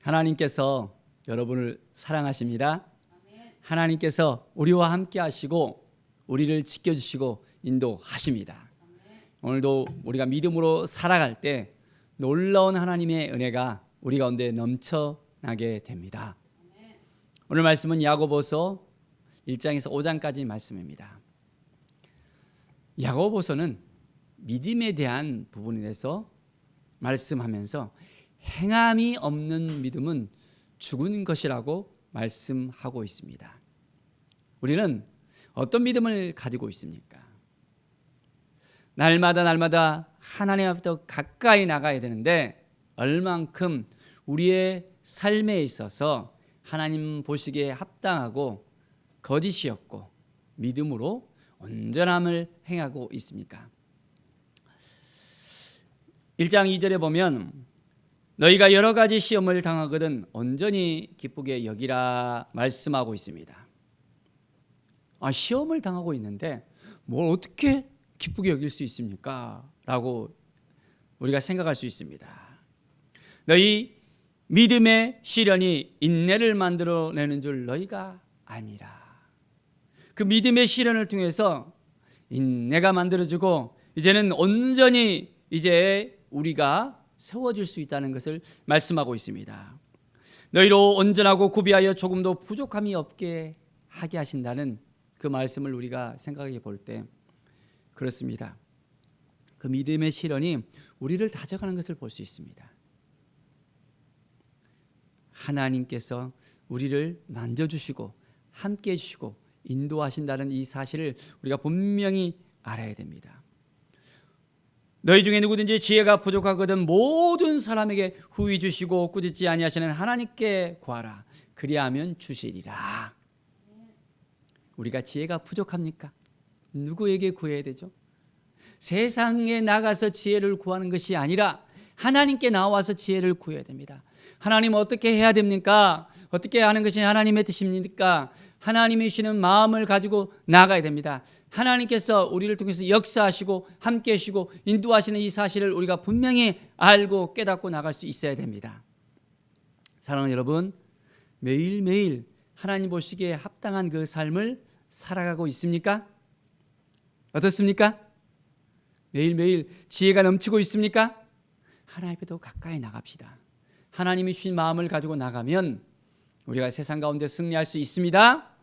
하나님께서 여러분을 사랑하십니다. 하나님께서 우리와 함께 하시고 우리를 지켜주시고 인도하십니다. 오늘도 우리가 믿음으로 살아갈 때 놀라운 하나님의 은혜가 우리 가운데 넘쳐나게 됩니다. 오늘 말씀은 야고보서 1장에서 5장까지 말씀입니다. 야고보서는 믿음에 대한 부분에 대해서 말씀하면서 행함이 없는 믿음은 죽은 것이라고 말씀하고 있습니다. 우리는 어떤 믿음을 가지고 있습니까? 날마다 하나님 앞부터 가까이 나가야 되는데 얼만큼 우리의 삶에 있어서 하나님 보시기에 합당하고 거짓이 없고 믿음으로 온전함을 행하고 있습니까? 1장 2절에 보면 너희가 여러 가지 시험을 당하거든 온전히 기쁘게 여기라 말씀하고 있습니다. 시험을 당하고 있는데 뭘 어떻게 기쁘게 여길 수 있습니까? 라고 우리가 생각할 수 있습니다. 너희 믿음의 시련이 인내를 만들어내는 줄 너희가 아니라. 그 믿음의 시련을 통해서 인내가 만들어지고 이제는 온전히 이제 우리가 세워질 수 있다는 것을 말씀하고 있습니다. 너희로 온전하고 구비하여 조금도 부족함이 없게 하게 하신다는 그 말씀을 우리가 생각해 볼 때 그렇습니다. 그 믿음의 시련이 우리를 다져가는 것을 볼 수 있습니다. 하나님께서 우리를 만져주시고 함께 해주시고 인도하신다는 이 사실을 우리가 분명히 알아야 됩니다. 너희 중에 누구든지 지혜가 부족하거든 모든 사람에게 후히 주시고 꾸짖지 아니하시는 하나님께 구하라. 그리하면 주시리라. 우리가 지혜가 부족합니까? 누구에게 구해야 되죠? 세상에 나가서 지혜를 구하는 것이 아니라 하나님께 나와서 지혜를 구해야 됩니다. 하나님 어떻게 해야 됩니까? 어떻게 하는 것이 하나님의 뜻입니까? 하나님이 주시는 마음을 가지고 나가야 됩니다. 하나님께서 우리를 통해서 역사하시고 함께 하시고 인도하시는 이 사실을 우리가 분명히 알고 깨닫고 나갈 수 있어야 됩니다. 사랑하는 여러분, 매일매일 하나님 보시기에 합당한 그 삶을 살아가고 있습니까? 어떻습니까? 매일매일 지혜가 넘치고 있습니까? 하나님 앞에 더 가까이 나갑시다. 하나님이 주신 마음을 가지고 나가면 우리가 세상 가운데 승리할 수 있습니다.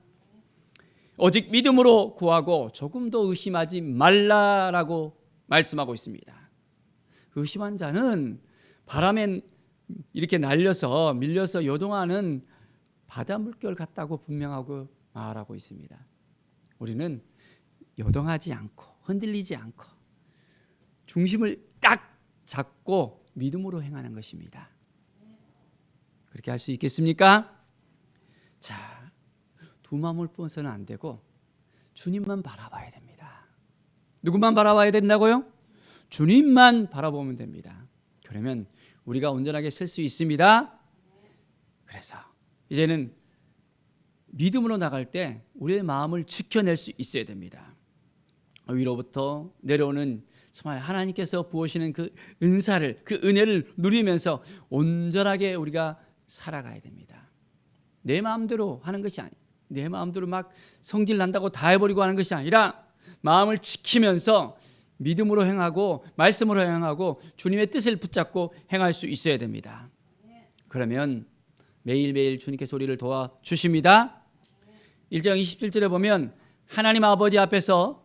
오직 믿음으로 구하고 조금도 의심하지 말라라고 말씀하고 있습니다. 의심한 자는 바람에 이렇게 밀려서 요동하는 바다 물결 같다고 분명하고 말하고 있습니다. 우리는 요동하지 않고 흔들리지 않고 중심을 딱 잡고 믿음으로 행하는 것입니다. 그렇게 할 수 있겠습니까? 자, 두 마음을 뻗어서는 안 되고 주님만 바라봐야 됩니다. 누구만 바라봐야 된다고요? 주님만 바라보면 됩니다. 그러면 우리가 온전하게 설 수 있습니다. 그래서 이제는 믿음으로 나갈 때 우리의 마음을 지켜낼 수 있어야 됩니다. 위로부터 내려오는 정말 하나님께서 부으시는 그 은사를, 그 은혜를 누리면서 온전하게 우리가 살아가야 됩니다. 내 마음대로 하는 것이 아니에요. 내 마음대로 막 성질 난다고 다 해버리고 하는 것이 아니라 마음을 지키면서 믿음으로 행하고 말씀으로 행하고 주님의 뜻을 붙잡고 행할 수 있어야 됩니다. 그러면 매일매일 주님께서 우리를 도와주십니다. 1장 27절에 보면 하나님 아버지 앞에서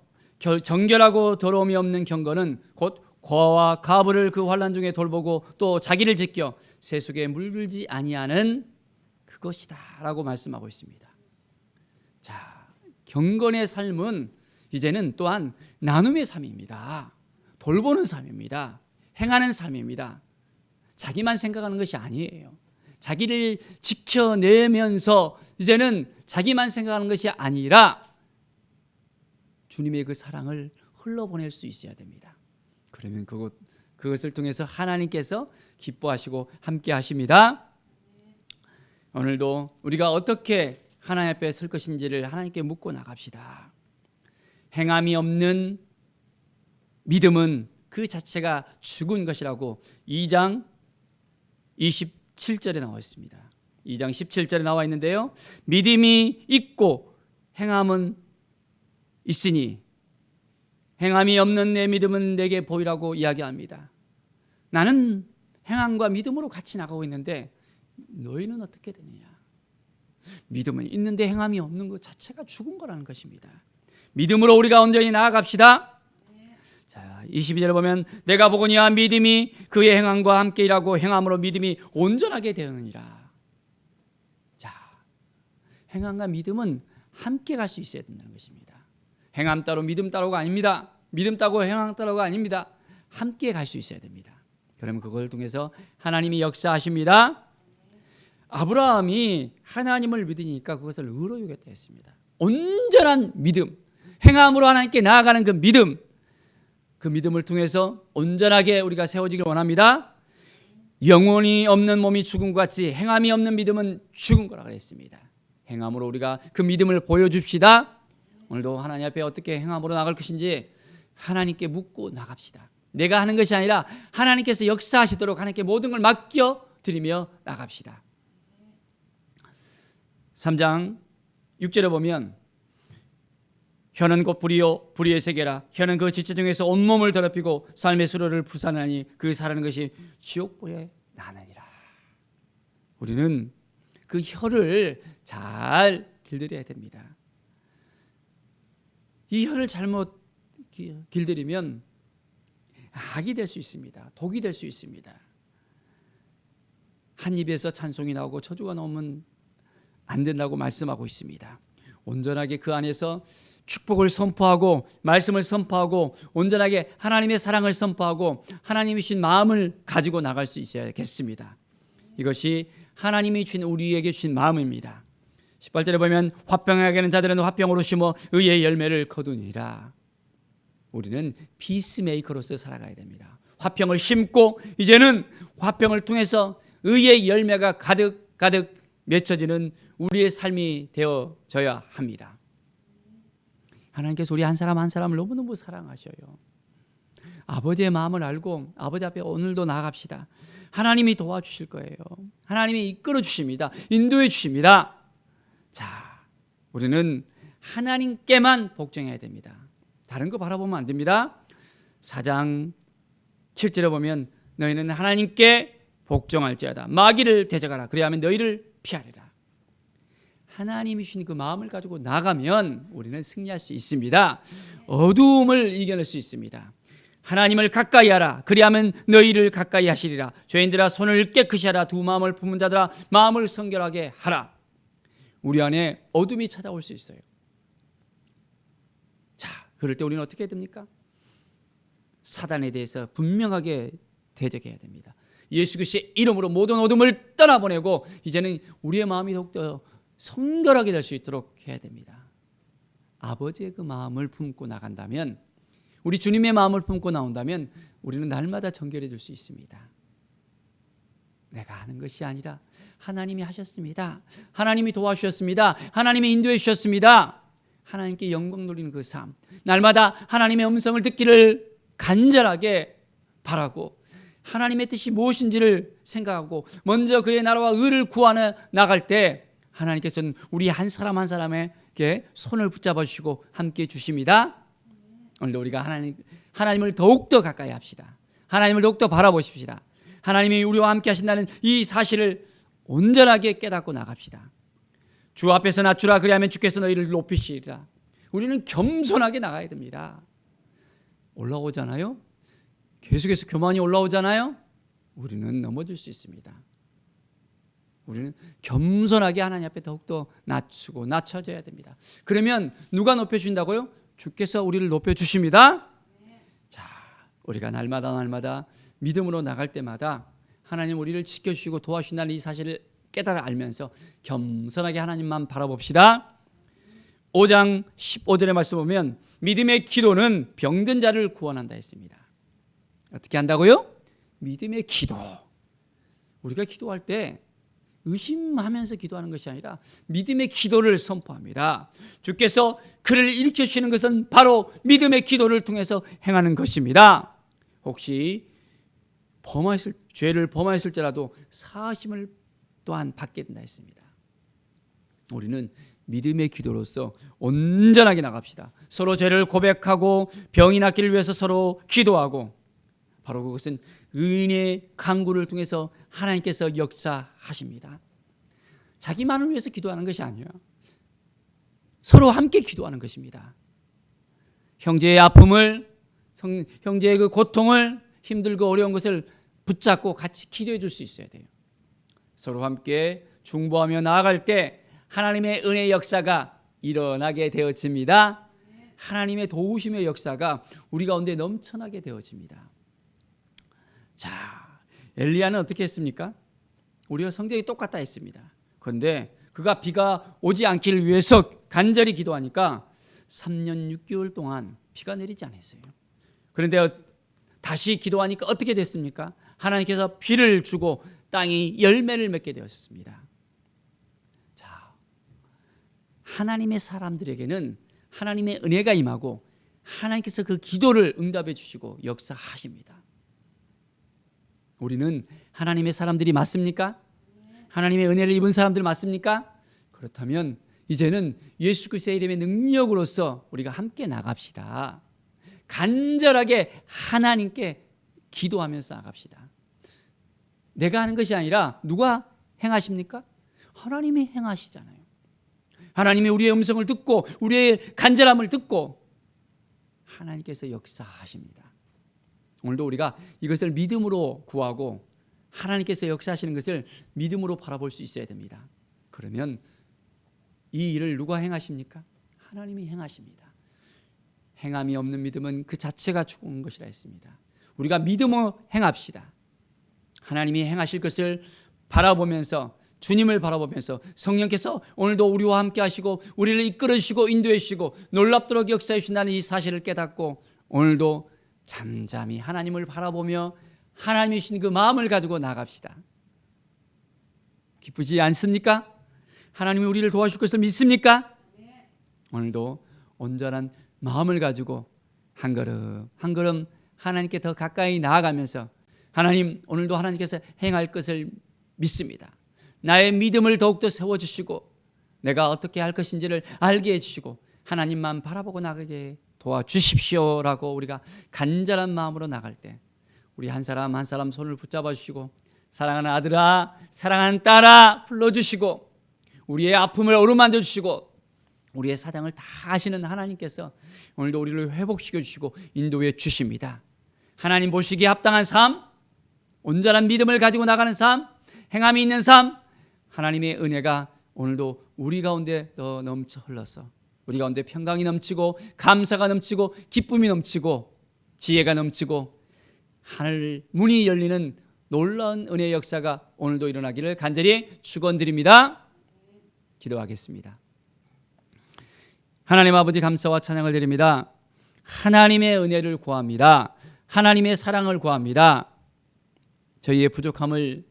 정결하고 더러움이 없는 경건은 곧 고아와 가부를 그 환난 중에 돌보고 또 자기를 지켜 세속에 물들지 아니하는 그것이다 라고 말씀하고 있습니다. 자, 경건의 삶은 이제는 또한 나눔의 삶입니다. 돌보는 삶입니다. 행하는 삶입니다. 자기만 생각하는 것이 아니에요. 자기를 지켜내면서 이제는 자기만 생각하는 것이 아니라 주님의 그 사랑을 흘러보낼 수 있어야 됩니다. 그러면 그것을 통해서 하나님께서 기뻐하시고 함께 하십니다. 오늘도 우리가 어떻게 하나님 앞에 설 것인지를 하나님께 묻고 나갑시다. 행함이 없는 믿음은 그 자체가 죽은 것이라고 2장 20 17절에 나와 있습니다. 2장 17절에 나와 있는데요. 믿음이 있고 행함은 있으니 행함이 없는 내 믿음은 내게 보이라고 이야기합니다. 나는 행함과 믿음으로 같이 나가고 있는데 너희는 어떻게 되느냐? 믿음은 있는데 행함이 없는 것 자체가 죽은 거라는 것입니다. 믿음으로 우리가 온전히 나아갑시다. 자, 22절에 보면 내가 보거니와 믿음이 그의 행함과 함께 일하고 행함으로 믿음이 온전하게 되느니라. 자, 행함과 믿음은 함께 갈 수 있어야 된다는 것입니다. 행함 따로 믿음 따로가 아닙니다. 믿음 따고 행함 따로가 아닙니다. 함께 갈 수 있어야 됩니다. 그러면 그걸 통해서 하나님이 역사하십니다. 아브라함이 하나님을 믿으니까 그것을 의로 여겼다 했습니다. 온전한 믿음, 행함으로 하나님께 나아가는 그 믿음, 그 믿음을 통해서 온전하게 우리가 세워지길 원합니다. 영혼이 없는 몸이 죽은 것 같이 행함이 없는 믿음은 죽은 거라고 그랬습니다. 행함으로 우리가 그 믿음을 보여줍시다. 오늘도 하나님 앞에 어떻게 행함으로 나갈 것인지 하나님께 묻고 나갑시다. 내가 하는 것이 아니라 하나님께서 역사하시도록 하나님께 모든 걸 맡겨드리며 나갑시다. 3장 6절에 보면 혀는 곧 불이요 불의의 세계라. 혀는 그 지체 중에서 온몸을 더럽히고 삶의 수로를 부산하니 그 사라는 것이 지옥불에 나느니라. 우리는 그 혀를 잘 길들여야 됩니다. 이 혀를 잘못 길들이면 악이 될 수 있습니다. 독이 될 수 있습니다. 한 입에서 찬송이 나오고 저주가 나오면 안 된다고 말씀하고 있습니다. 온전하게 그 안에서 축복을 선포하고 말씀을 선포하고 온전하게 하나님의 사랑을 선포하고 하나님이 주신 마음을 가지고 나갈 수 있어야겠습니다. 이것이 하나님이 주신 우리에게 주신 마음입니다. 18절에 보면 화평하게 하는 자들은 화평으로 심어 의의 열매를 거두니라. 우리는 피스메이커로서 살아가야 됩니다. 화평을 심고 이제는 화평을 통해서 의의 열매가 가득 맺혀지는 우리의 삶이 되어져야 합니다. 하나님께서 우리 한 사람 한 사람을 너무너무 사랑하셔요. 아버지의 마음을 알고 아버지 앞에 오늘도 나아갑시다. 하나님이 도와주실 거예요. 하나님이 이끌어 주십니다. 인도해 주십니다. 자, 우리는 하나님께만 복종해야 됩니다. 다른 거 바라보면 안 됩니다. 4장 7절에 보면 너희는 하나님께 복종할지어다. 마귀를 대적하라. 그래야만 너희를 피하리라. 하나님이 주신 그 마음을 가지고 나가면 우리는 승리할 수 있습니다. 어두움을 이겨낼 수 있습니다. 하나님을 가까이 하라. 그리하면 너희를 가까이 하시리라. 죄인들아 손을 깨끗이 하라. 두 마음을 품은 자들아 마음을 성결하게 하라. 우리 안에 어둠이 찾아올 수 있어요. 자, 그럴 때 우리는 어떻게 해야 됩니까? 사단에 대해서 분명하게 대적해야 됩니다. 예수 그리스도의 이름으로 모든 어둠을 떠나보내고 이제는 우리의 마음이 더욱더 성결하게 될 수 있도록 해야 됩니다. 아버지의 그 마음을 품고 나간다면, 우리 주님의 마음을 품고 나온다면 우리는 날마다 정결해질 수 있습니다. 내가 하는 것이 아니라 하나님이 하셨습니다. 하나님이 도와주셨습니다. 하나님이 인도해 주셨습니다. 하나님께 영광 돌리는 그 삶, 날마다 하나님의 음성을 듣기를 간절하게 바라고 하나님의 뜻이 무엇인지를 생각하고 먼저 그의 나라와 의를 구하며 나갈 때 하나님께서는 우리 한 사람 한 사람에게 손을 붙잡아 주시고 함께 주십니다. 오늘 우리가 하나님을 더욱더 가까이 합시다. 하나님을 더욱더 바라보십시다. 하나님이 우리와 함께 하신다는 이 사실을 온전하게 깨닫고 나갑시다. 주 앞에서 낮추라. 그리하면 주께서 너희를 높이시리라. 우리는 겸손하게 나가야 됩니다. 올라오잖아요. 계속해서 교만이 올라오잖아요. 우리는 넘어질 수 있습니다. 우리는 겸손하게 하나님 앞에 더욱더 낮추고 낮춰져야 됩니다. 그러면 누가 높여주신다고요? 주께서 우리를 높여주십니다. 자, 우리가 날마다 믿음으로 나갈 때마다 하나님 우리를 지켜주시고 도와주신다는 이 사실을 깨달아 알면서 겸손하게 하나님만 바라봅시다. 5장 15절의 말씀 보면 믿음의 기도는 병든 자를 구원한다 했습니다. 어떻게 한다고요? 믿음의 기도. 우리가 기도할 때 의심하면서 기도하는 것이 아니라 믿음의 기도를 선포합니다. 주께서 그를 일으켜주시는 것은 바로 믿음의 기도를 통해서 행하는 것입니다. 혹시 죄를 범하였을지라도 사하심을 또한 받게 된다 했습니다. 우리는 믿음의 기도로서 온전하게 나갑시다. 서로 죄를 고백하고 병이 낫기를 위해서 서로 기도하고, 바로 그것은 의인의 간구를 통해서 하나님께서 역사하십니다. 자기만을 위해서 기도하는 것이 아니에요. 서로 함께 기도하는 것입니다. 형제의 아픔을, 형제의 그 고통을, 힘들고 어려운 것을 붙잡고 같이 기도해 줄 수 있어야 돼요. 서로 함께 중보하며 나아갈 때 하나님의 은혜의 역사가 일어나게 되어집니다. 하나님의 도우심의 역사가 우리 가운데 넘쳐나게 되어집니다. 자, 엘리야는 어떻게 했습니까? 우리와 성격이 똑같다 했습니다. 그런데 그가 비가 오지 않기를 위해서 간절히 기도하니까 3년 6개월 동안 비가 내리지 않았어요. 그런데 다시 기도하니까 어떻게 됐습니까? 하나님께서 비를 주고 땅이 열매를 맺게 되었습니다. 자, 하나님의 사람들에게는 하나님의 은혜가 임하고 하나님께서 그 기도를 응답해 주시고 역사하십니다. 우리는 하나님의 사람들이 맞습니까? 하나님의 은혜를 입은 사람들 맞습니까? 그렇다면 이제는 예수 그리스도의 이름의 능력으로서 우리가 함께 나갑시다. 간절하게 하나님께 기도하면서 나갑시다. 내가 하는 것이 아니라 누가 행하십니까? 하나님이 행하시잖아요. 하나님이 우리의 음성을 듣고 우리의 간절함을 듣고 하나님께서 역사하십니다. 오늘도 우리가 이것을 믿음으로 구하고 하나님께서 역사하시는 것을 믿음으로 바라볼 수 있어야 됩니다. 그러면 이 일을 누가 행하십니까? 하나님이 행하십니다. 행함이 없는 믿음은 그 자체가 죽은 것이라 했습니다. 우리가 믿음으로 행합시다. 하나님이 행하실 것을 바라보면서, 주님을 바라보면서 성령께서 오늘도 우리와 함께 하시고 우리를 이끌어 주시고 인도해 주시고 놀랍도록 역사해 주신다는 이 사실을 깨닫고 오늘도 잠잠히 하나님을 바라보며 하나님이 주신 그 마음을 가지고 나갑시다. 기쁘지 않습니까? 하나님이 우리를 도와줄 것을 믿습니까? 오늘도 온전한 마음을 가지고 한 걸음 한 걸음 하나님께 더 가까이 나아가면서 하나님, 오늘도 하나님께서 행할 것을 믿습니다. 나의 믿음을 더욱더 세워주시고 내가 어떻게 할 것인지를 알게 해주시고 하나님만 바라보고 나가게 도와주십시오라고 우리가 간절한 마음으로 나갈 때 우리 한 사람 한 사람 손을 붙잡아 주시고 사랑하는 아들아, 사랑하는 딸아 불러주시고 우리의 아픔을 어루만져 주시고 우리의 사정을 다 아시는 하나님께서 오늘도 우리를 회복시켜 주시고 인도해 주십니다. 하나님 보시기에 합당한 삶, 온전한 믿음을 가지고 나가는 삶, 행함이 있는 삶, 하나님의 은혜가 오늘도 우리 가운데 더 넘쳐 흘러서 우리 가운데 평강이 넘치고 감사가 넘치고 기쁨이 넘치고 지혜가 넘치고 하늘 문이 열리는 놀라운 은혜의 역사가 오늘도 일어나기를 간절히 축원드립니다. 기도하겠습니다. 하나님 아버지 감사와 찬양을 드립니다. 하나님의 은혜를 구합니다. 하나님의 사랑을 구합니다. 저희의 부족함을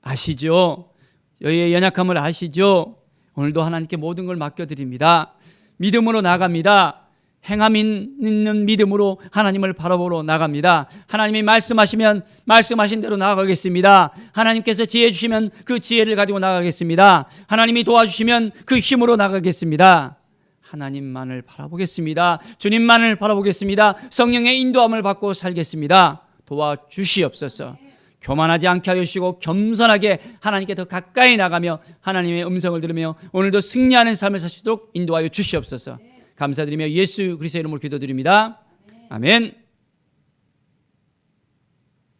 아시죠? 저희의 연약함을 아시죠? 오늘도 하나님께 모든 걸 맡겨드립니다. 믿음으로 나갑니다. 행함 있는 믿음으로 하나님을 바라보러 나갑니다. 하나님이 말씀하시면 말씀하신 대로 나아가겠습니다. 하나님께서 지혜 주시면 그 지혜를 가지고 나가겠습니다. 하나님이 도와주시면 그 힘으로 나가겠습니다. 하나님만을 바라보겠습니다. 주님만을 바라보겠습니다. 성령의 인도함을 받고 살겠습니다. 도와주시옵소서. 교만하지 않게 하여 주시고 겸손하게 하나님께 더 가까이 나가며 하나님의 음성을 들으며 오늘도 승리하는 삶을 살 수 있도록 인도하여 주시옵소서. 감사드리며 예수 그리스도의 이름으로 기도드립니다. 아멘.